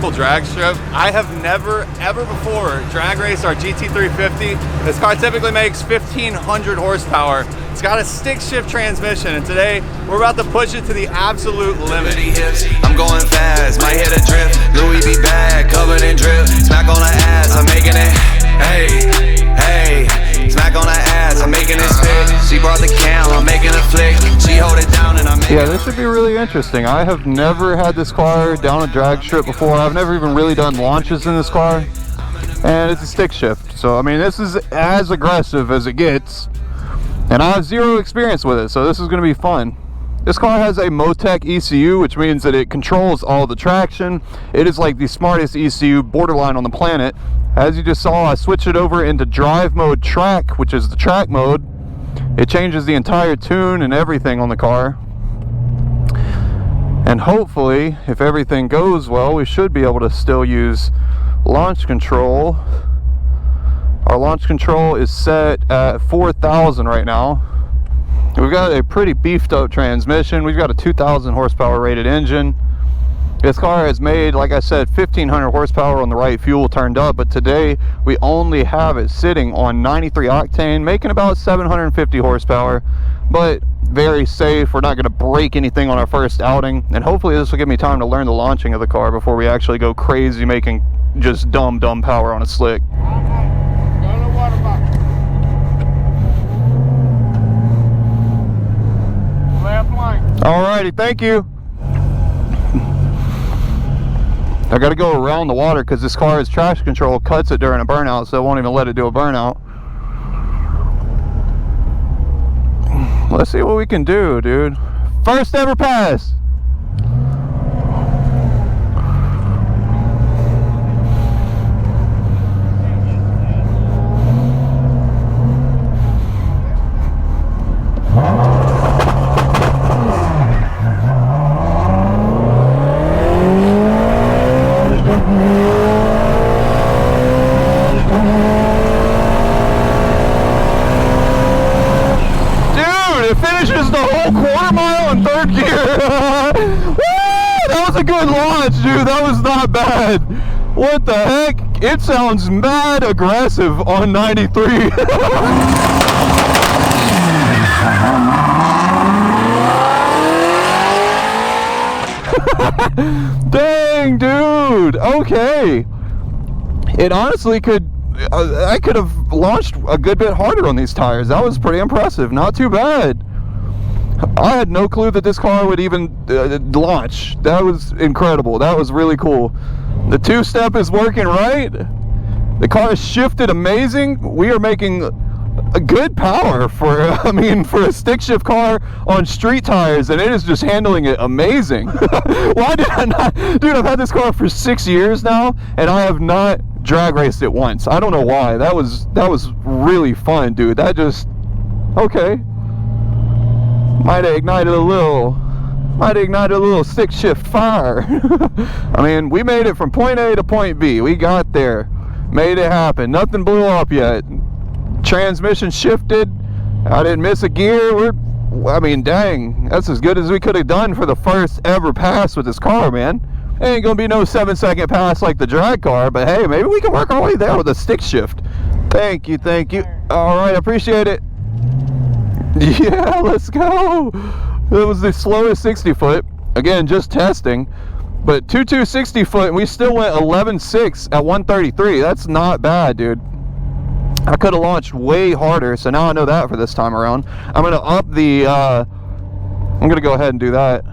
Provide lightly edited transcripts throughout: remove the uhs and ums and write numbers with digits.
local drag strip. I have never, ever before drag raced our GT350. This car typically makes 1,500 horsepower. It's got a stick shift transmission, and today we're about to push it to the absolute limit. I'm going fast, might hit a drift. Louis V bag, covered in drip. Smack on the ass, I'm making it. Hey, hey. Smack on the ass, I'm making it spit. She brought the cam, I'm making a flick. She hold it down and I'm making. Yeah, this should be really interesting. I have never had this car down a drag strip before. I've never even really done launches in this car. And it's a stick shift. So, I mean, this is as aggressive as it gets. And I have zero experience with it, so this is going to be fun. This car has a Motec ECU, which means that it controls all the traction. It is like the smartest ECU borderline on the planet. As you just saw, I switched it over into drive mode track, which is the track mode. It changes the entire tune and everything on the car. And hopefully, if everything goes well, we should be able to still use launch control. Our launch control is set at 4,000 right now. We've got a pretty beefed up transmission. We've got a 2,000 horsepower rated engine. This car has made, like I said, 1,500 horsepower on the right fuel turned up, but today we only have it sitting on 93 octane, making about 750 horsepower, but very safe. We're not going to break anything on our first outing, and hopefully this will give me time to learn the launching of the car before we actually go crazy making just dumb power on a slick. Alrighty, thank you. I gotta go around the water because this car's traction control cuts it during a burnout, so it won't even let it do a burnout. Let's see what we can do, dude. First ever pass. Good launch, dude. That was not bad. What the heck? It sounds mad aggressive on 93. Dang, dude. Okay. It honestly could. I could have launched a good bit harder on these tires. That was pretty impressive. Not too bad. I had no clue that this car would even launch. That was incredible. That was really cool. The two-step is working right. The car is shifted amazing. We are making a good power for, I mean, for a stick shift car on street tires, and it is just handling it amazing. Why did I not? Dude, I've had this car for 6 years now, and I have not drag raced it once. I don't know why. That was really fun, dude. That just, okay. Might have ignited a little stick shift fire. I mean, we made it from point A to point B. We got there, made it happen. Nothing blew up yet. Transmission shifted. I didn't miss a gear. I mean, dang, that's as good as we could have done for the first ever pass with this car, man. Ain't gonna be no 7-second pass like the drag car, but hey, maybe we can work our way there with a stick shift. Thank you. All right, appreciate it. Yeah, let's go. It was the slowest 60 foot. Again, just testing. But 60 foot, and we still went 11.6 at 133. That's not bad, dude. I could have launched way harder, so now I know that for this time around. I'm going to up the, I'm going to go ahead and do that.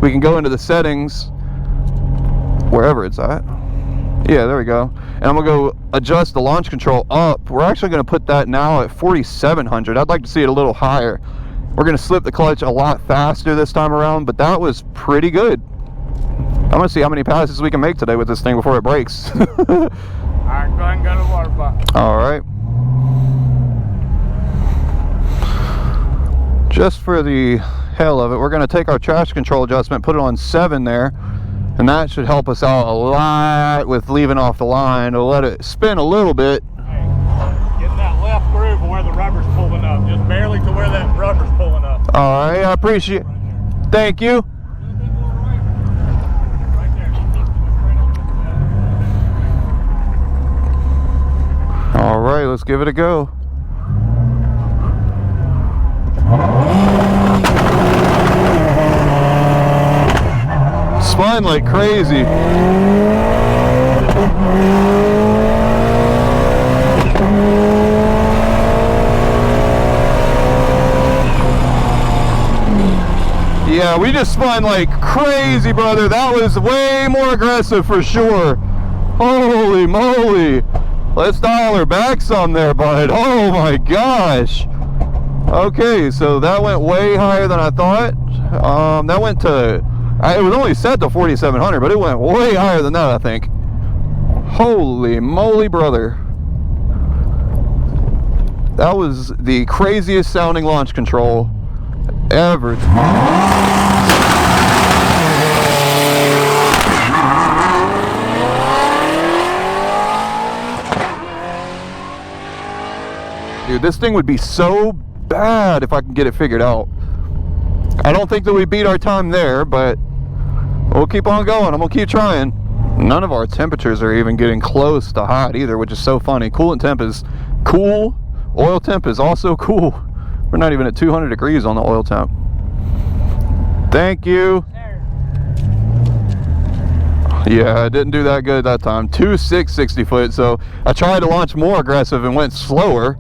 We can go into the settings, wherever it's at. Yeah, there we go. And I'm going to go adjust the launch control up. We're actually going to put that now at 4,700. I'd like to see it a little higher. We're going to slip the clutch a lot faster this time around, but that was pretty good. I'm going to see how many passes we can make today with this thing before it breaks. Alright, go ahead and go to the water bottle. Alright. Just for the hell of it, we're going to take our traction control adjustment, put it on 7 there. And that should help us out a lot with leaving off the line. It'll let it spin a little bit. Hey, get in that left groove where the rubber's pulling up. Just barely to where that rubber's pulling up. All right, I appreciate it. Thank you. right, let's give it a go. Spun like crazy. Yeah, we just spun like crazy, brother. That was way more aggressive for sure. Holy moly. Let's dial her back some there, bud. Oh my gosh. Okay, so that went way higher than I thought. That went to, it was only set to 4,700, but it went way higher than that, I think. Holy moly, brother. That was the craziest sounding launch control ever. Dude, this thing would be so bad if I can get it figured out. I don't think that we beat our time there, but we'll keep on going. I'm gonna keep trying. None of our temperatures are even getting close to hot either, which is so funny. Coolant temp is cool. Oil temp is also cool. We're not even at 200 degrees on the oil temp. Thank you. Yeah, I didn't do that good that time. 2.6 60 foot, so I tried to launch more aggressive and went slower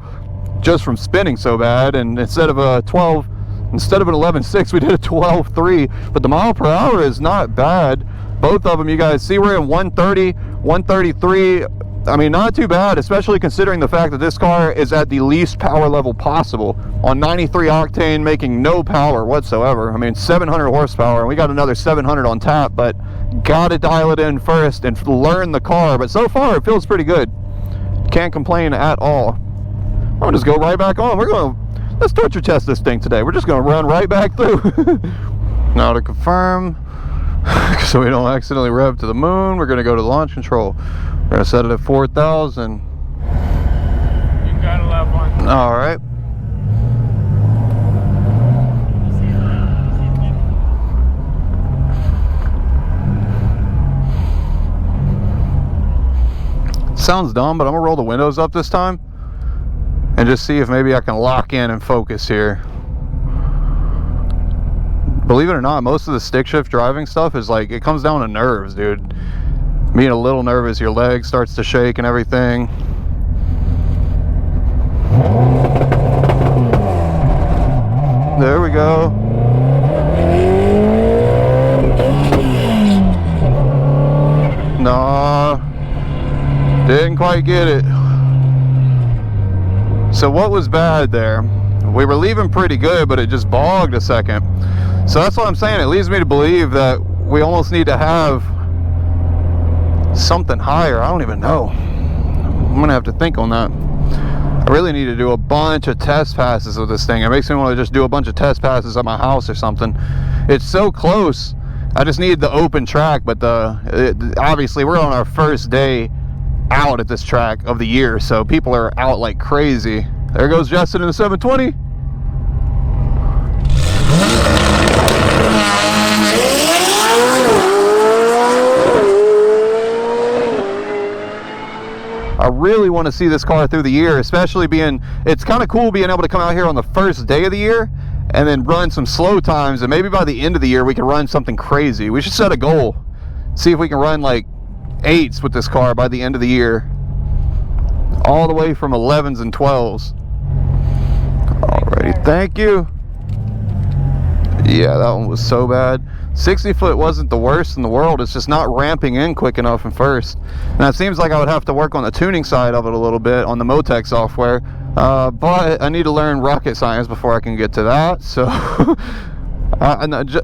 just from spinning so bad, and instead of an 11.6 we did a 12.3, but the mile per hour is not bad. Both of them, you guys see, we're in 130, 133. I mean, not too bad, especially considering the fact that this car is at the least power level possible on 93 octane, making no power whatsoever. I mean, 700 horsepower, and we got another 700 on tap, but gotta dial it in first and learn the car. But so far it feels pretty good, can't complain at all. I'm gonna just go right back on. Let's torture test this thing today. We're just gonna run right back through. Now to confirm, so we don't accidentally rev to the moon, we're gonna go to launch control. We're gonna set it at 4,000. You got a left one. All right. Sounds dumb, but I'm gonna roll the windows up this time and just see if maybe I can lock in and focus here. Believe it or not, most of the stick shift driving stuff is like, it comes down to nerves, dude. Being a little nervous, your leg starts to shake and everything. There we go. Nah, didn't quite get it. So what was bad there? We were leaving pretty good, but it just bogged a second. So that's what I'm saying. It leads me to believe that we almost need to have something higher. I don't even know. I'm gonna have to think on that. I really need to do a bunch of test passes with this thing. It makes me want to just do a bunch of test passes at my house or something. It's so close. I just need the open track, but obviously we're on our first day out at this track of the year, so people are out like crazy. There goes Justin in the 720. I really want to see this car through the year, especially it's kind of cool being able to come out here on the first day of the year and then run some slow times, and maybe by the end of the year we can run something crazy. We should set a goal, see if we can run like 8s with this car by the end of the year, all the way from 11s and 12s. Alrighty, thank you. Yeah, that one was so bad. 60 foot wasn't the worst in the world, it's just not ramping in quick enough in first. Now it seems like I would have to work on the tuning side of it a little bit on the Motec software, but I need to learn rocket science before I can get to that, so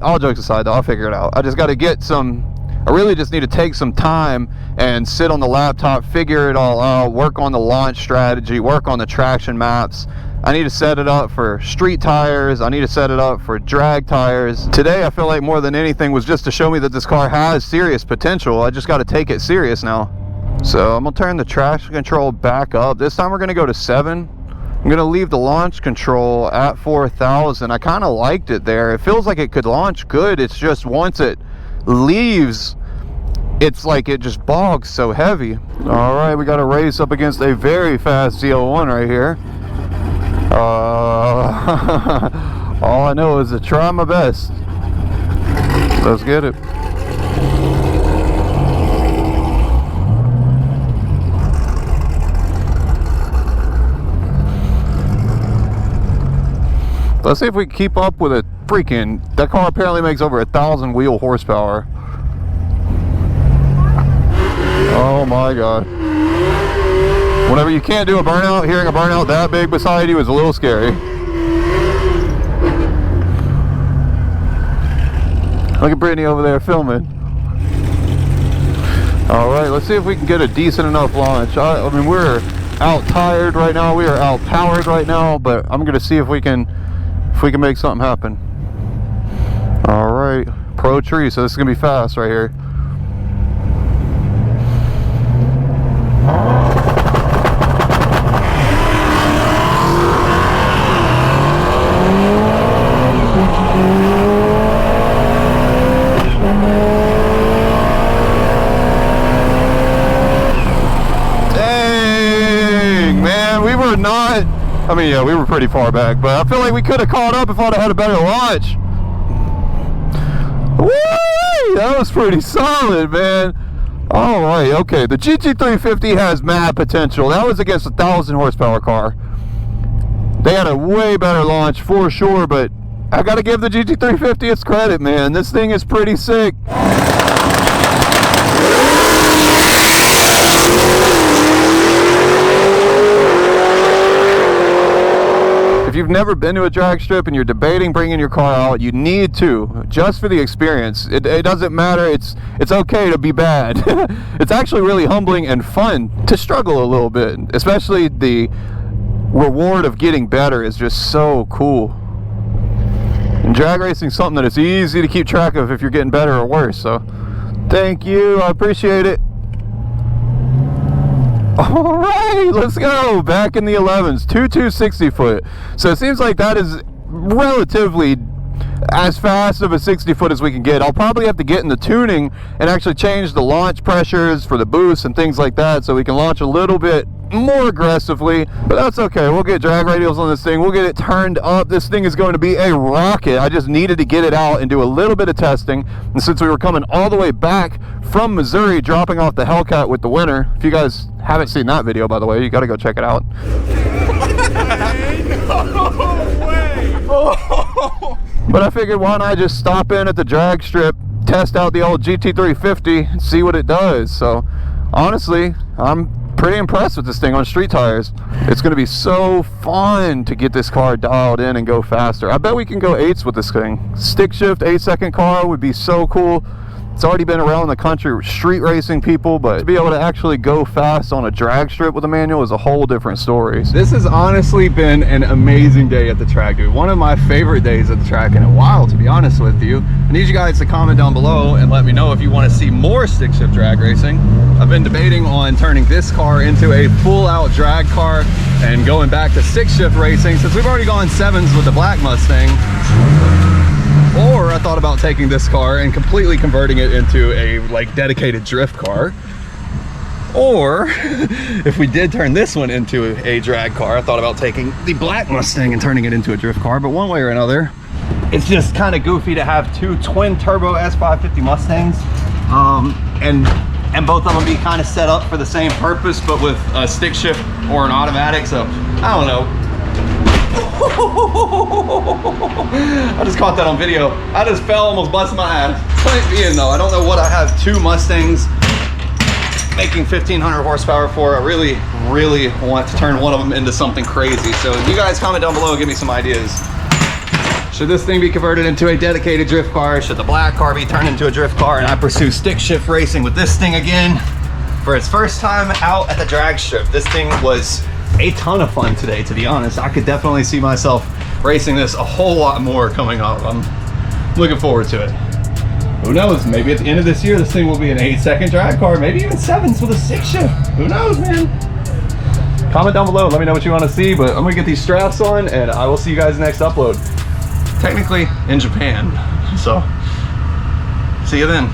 all jokes aside though, I'll figure it out. I just got to get I really just need to take some time and sit on the laptop, figure it all out, work on the launch strategy, work on the traction maps. I need to set it up for street tires. I need to set it up for drag tires. Today, I feel like more than anything was just to show me that this car has serious potential. I just got to take it serious now. So I'm gonna turn the traction control back up. This time we're gonna go to 7. I'm gonna leave the launch control at 4,000. I kind of liked it there. It feels like it could launch good. It's just once it leaves it's like it just bogs so heavy. All right, we got a race up against a very fast ZL1 right here. All I know is to try my best. Let's get it. Let's see if we can keep up with it. Freaking, that car apparently makes over 1,000 wheel horsepower. Oh my God. Whenever you can't do a burnout, hearing a burnout that big beside you is a little scary. Look at Brittany over there filming. All right, let's see if we can get a decent enough launch. I mean, we're out tired right now. We are out powered right now, but I'm gonna see if we can make something happen. All right, pro tree, so this is gonna be fast right here. Dang, man, we were not, I mean, yeah, we were pretty far back, but I feel like we could have caught up if I'd have had a better launch. Woo! That was pretty solid, man. All right, okay. The GT350 has mad potential. That was against a 1,000 horsepower car. They had a way better launch for sure, but I got to give the GT350 its credit, man. This thing is pretty sick. If you've never been to a drag strip and you're debating bringing your car out, you need to, just for the experience. It doesn't matter. It's okay to be bad. It's actually really humbling and fun to struggle a little bit, especially the reward of getting better is just so cool. And drag racing is something that it's easy to keep track of if you're getting better or worse. So thank you, I appreciate it. All right, let's go. Back in the 11s, 260 foot. So it seems like that is relatively as fast of a 60 foot as we can get. I'll probably have to get in the tuning and actually change the launch pressures for the boost and things like that so we can launch a little bit more aggressively, but that's okay. We'll get drag radials on this thing. We'll get it turned up. This thing is going to be a rocket. I just needed to get it out and do a little bit of testing. And since we were coming all the way back from Missouri, dropping off the Hellcat with the winner, if you guys haven't seen that video, by the way, you got to go check it out. No way! But I figured, why not just stop in at the drag strip, test out the old GT350 and see what it does. So honestly, I'm pretty impressed with this thing on street tires. It's going to be so fun to get this car dialed in and go faster. I bet we can go 8s with this thing. Stick shift 8-second car would be so cool. It's already been around the country street racing people, but to be able to actually go fast on a drag strip with a manual is a whole different story. This has honestly been an amazing day at the track, dude. One of my favorite days at the track in a while, to be honest with you. I need you guys to comment down below and let me know if you want to see more stick shift drag racing. I've been debating on turning this car into a full-out drag car and going back to stick shift racing since we've already gone 7s with the black Mustang. Or I thought about taking this car and completely converting it into a like dedicated drift car. Or if we did turn this one into a drag car, I thought about taking the black Mustang and turning it into a drift car. But one way or another, it's just kind of goofy to have two twin turbo S550 Mustangs and both of them be kind of set up for the same purpose, but with a stick shift or an automatic. So I don't know. I just caught that on video. I just fell, almost busted my ass. Point being though, I don't know what I have two Mustangs making 1,500 horsepower for. I really want to turn one of them into something crazy. So you guys comment down below and give me some ideas. Should this thing be converted into a dedicated drift car? Should the black car be turned into a drift car and I pursue stick shift racing with this thing again for its first time out at the drag strip? This thing was a ton of fun today, to be honest. I could definitely see myself racing this a whole lot more coming up. I'm looking forward to it. Who knows, maybe at the end of this year this thing will be an 8-second drag car, maybe even 7s with a stick shift. Who knows, man? Comment down below, let me know what you want to see, but I'm gonna get these straps on and I will see you guys next upload. Technically in Japan, so see you then.